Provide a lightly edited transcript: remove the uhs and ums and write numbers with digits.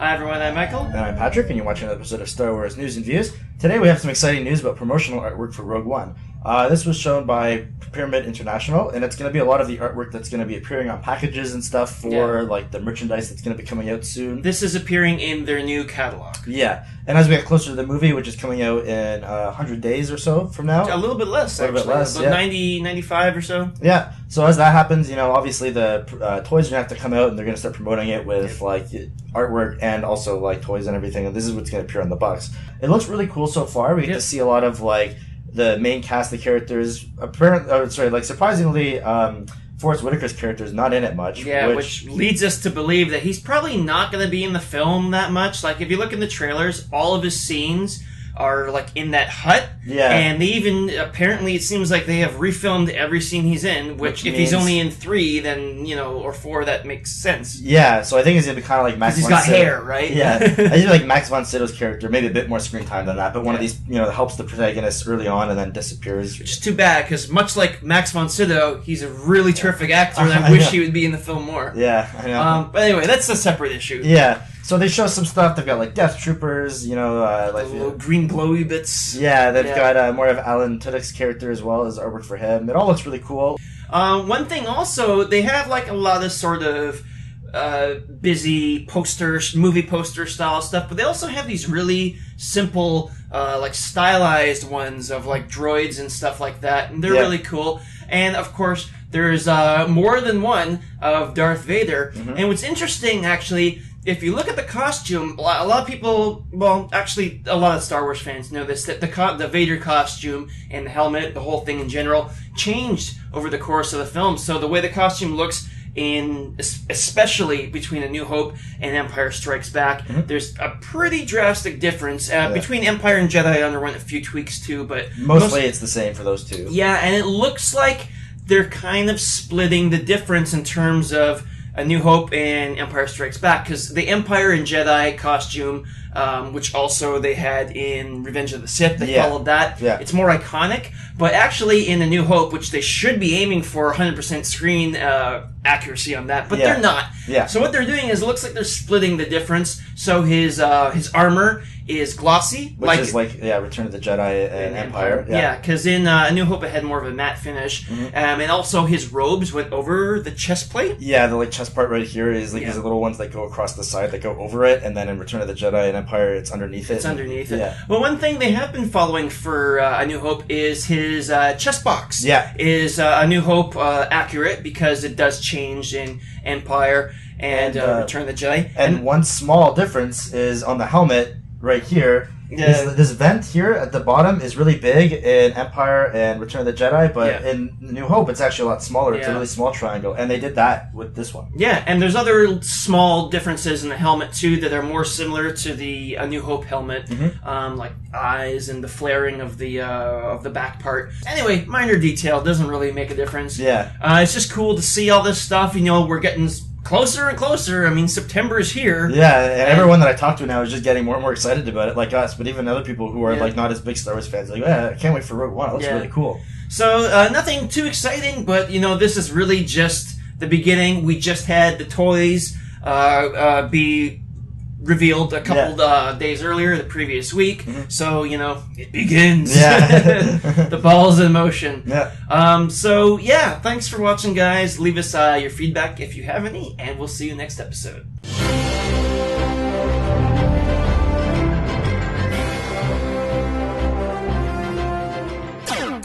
Hi everyone, I'm Michael. And I'm Patrick, and you're watching another episode of Star Wars News and Views. Today we have some exciting news about promotional artwork for Rogue One. This was shown by Pyramid International, and it's going to be a lot of the artwork that's going to be appearing on packages and stuff for like the merchandise that's going to be coming out soon. This is appearing in their new catalog. Yeah, and as we get closer to the movie, which is coming out in 100 days or so from now. A little bit less, actually. About 90, 95 or so. Yeah, so as that happens, obviously the toys are going to have to come out, and they're going to start promoting it with like artwork and also like toys and everything, and this is what's going to appear on the box. It looks really cool so far. We get to see a lot of like the main cast of characters. Surprisingly, Forrest Whitaker's character is not in it much. Yeah, which leads us to believe that he's probably not going to be in the film that much. Like, if you look in the trailers, all of his scenes are like in that hut. Yeah. And they even, apparently it seems like they have refilmed every scene he's in, which if he's only in 3, then, or 4, that makes sense. Yeah, so I think he's going to be kind of like Max von Sydow. He's got hair, right? Yeah. I think like Max von Sydow's character, maybe a bit more screen time than that, but one of these, helps the protagonist early on and then disappears. Which is too bad, because much like Max von Sydow, he's a really terrific actor, and I wish he would be in the film more. Yeah, I know. But anyway, that's a separate issue. Yeah. So they show some stuff. They've got like Death Troopers, like little green glowy bits. Yeah, they've got more of Alan Tudyk's character as well as artwork for him. It all looks really cool. One thing also, they have like a lot of sort of busy posters, movie poster style stuff, but they also have these really simple, like stylized ones of like droids and stuff like that, and they're really cool. And of course, there's more than one of Darth Vader. Mm-hmm. And what's interesting, actually, if you look at the costume, a lot of people, well, actually, a lot of Star Wars fans know this, that the Vader costume and the helmet, the whole thing in general, changed over the course of the film. So the way the costume looks, especially between A New Hope and Empire Strikes Back, there's a pretty drastic difference. Between Empire and Jedi, I underwent a few tweaks too, but mostly it's the same for those two. Yeah, and it looks like they're kind of splitting the difference in terms of A New Hope and Empire Strikes Back, because the Empire and Jedi costume, which also they had in Revenge of the Sith, they followed that. Yeah. It's more iconic, but actually in A New Hope, which they should be aiming for 100% screen accuracy on that, but they're not. Yeah. So what they're doing is, it looks like they're splitting the difference. So his armor is glossy, which is like Return of the Jedi and Empire. Yeah, because in A New Hope it had more of a matte finish, and also his robes went over the chest plate. Yeah, the like chest part right here is like these little ones that go across the side that go over it, and then in Return of the Jedi and Empire it's underneath it. It's underneath it. Well, one thing they have been following for A New Hope is his chest box. Yeah, is A New Hope accurate, because it does change in Empire and Return of the Jedi. And one small difference is on the helmet. Right here, this vent here at the bottom is really big in Empire and Return of the Jedi, but in New Hope it's actually a lot smaller. It's a really small triangle, and they did that with this one. Yeah, and there's other small differences in the helmet too that are more similar to the A New Hope helmet, like eyes and the flaring of the back part. Anyway, minor detail, doesn't really make a difference. Yeah, it's just cool to see all this stuff. We're getting closer and closer. I mean, September is here. Yeah, and everyone that I talk to now is just getting more and more excited about it, like us. But even other people who are like not as big Star Wars fans, like, I can't wait for Rogue One. It looks really cool. So nothing too exciting, but this is really just the beginning. We just had the toys be revealed a couple days earlier, the previous week. So it begins. Yeah, the ball's in motion. Yeah. Thanks for watching, guys. Leave us your feedback if you have any, and we'll see you next episode.